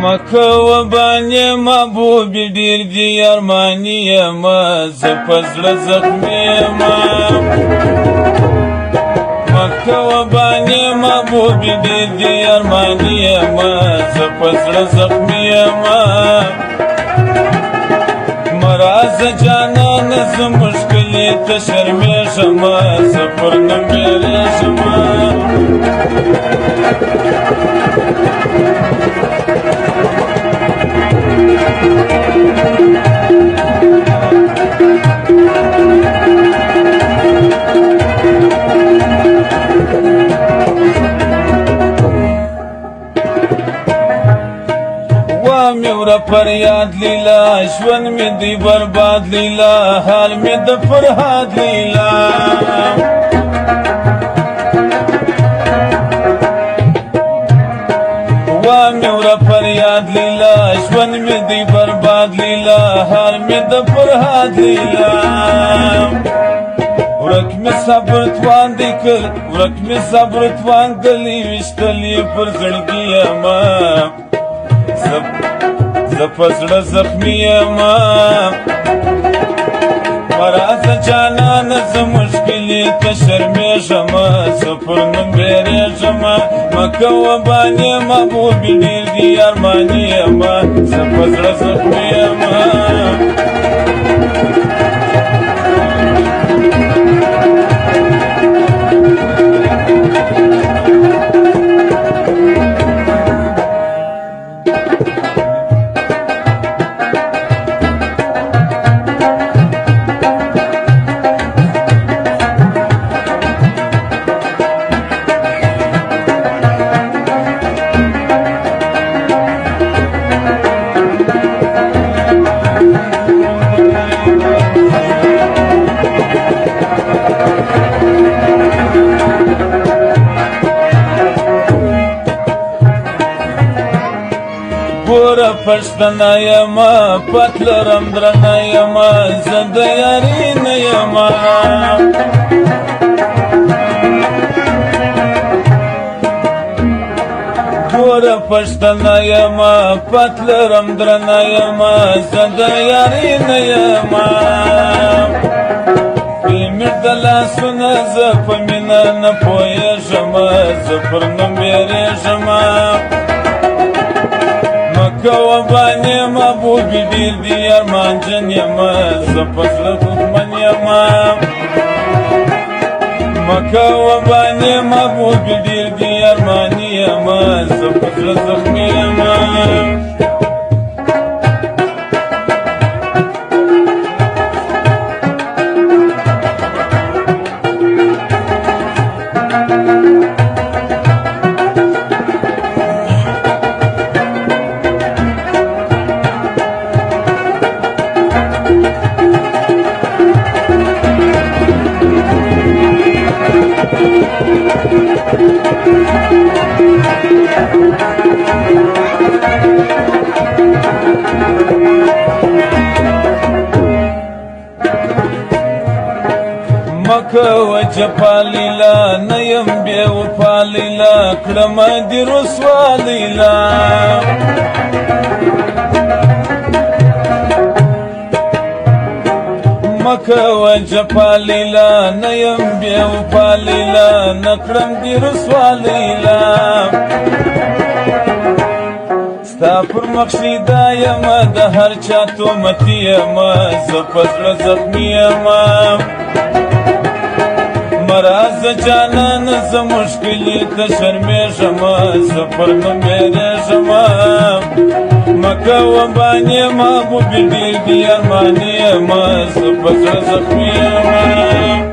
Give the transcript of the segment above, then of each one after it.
مکه و بانی محبوبی ډیر دی ارمانی یما زه په زړه زخمي یما مکه و بانی محبوبی ډیر دی ارمانی یما زه په زړه زخمي یما مراز جانان زه مشکلې ته شرمېږم زه پر نوم بیریږم میورا فریاد لیلا ژوند می دی برباد لیلا حال می د فرهاد لیلا وا میورا فریاد لیلا ژوند می دی برباد لیلا حال می د فرهاد لیلا ورک می صبر توان دی کړ ورک می صبر توان کلی وشتلی پر زړګي یما زه په زړه زخمي یما مراز جانان زه مشکلې ته شرمېږم زه پر نوم بیریږم مکه و بانې محبوبې ډېر دي ارماني یما زه په زړه زخمي یما ګوره پښتنه یما پت لرم درنه یما زه د یاري نه یما ګوره پښتنه یما پت لرم درنه یما زه د یاري نه یما مې د لاسونه زه په مینه نه پوهېږم زه پر نوم بیریږم مکه و بانې محبوبې ډېر دي ارمانجن یما زه په زړه دښمن یما مکه و بانې محبوبې ډېر دي ارماني یما زه په زړه زخمي یما مکه و جفا لیلا نه یم بې وفا لیلا کړمه دې رسوا لیلا مکه و جفا لیلا نه یم بې وفا لیلا نه کړم دې رسوا لیلا ستا پر مخ شیدا یمه د هر چا تهمتي یمه زه په زړه زخمي یمه مراز جانان زه مشکلې ته شرمېږم زه پر نوم بیریږم مکه و بانې محبوبې ډېر دي ارماني یمه زه په زړه زخمي یمه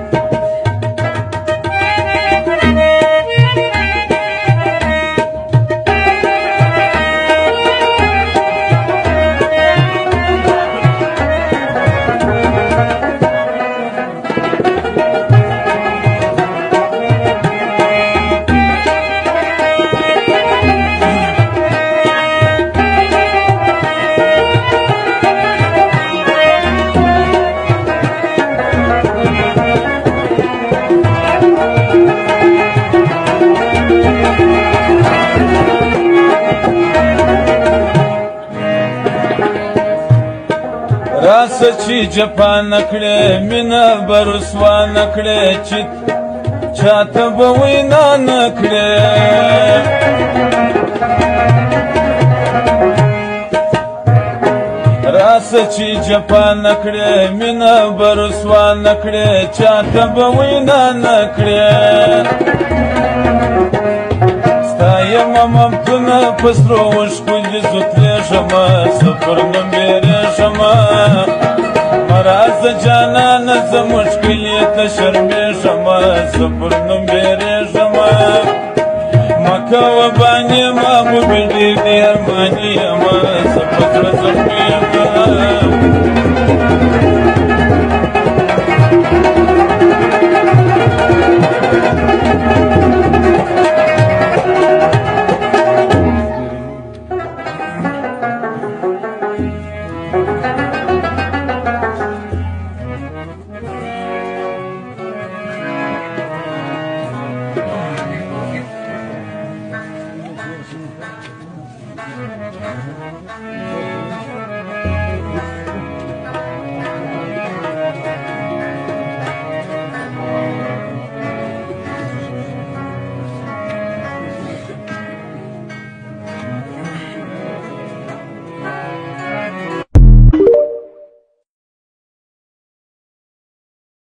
راسه چې جفا نکړې مینه به رسوا نکړې چې چاته به وینا نکړې راسه چې جفا نکړې مینه به رسوا نکړې چاته به وینا نکړې ستا یمه ممتونه په سرو اوښکو دې زوتلېږمه زه پر نوم بیریږمه مه راځه جانانه زه مشکلې ته شرمېږمه زه پر نوم بیریږمه مه کوه بانې محبوبې ډېر دې ارماني یمه زه په زړه زخمي یمه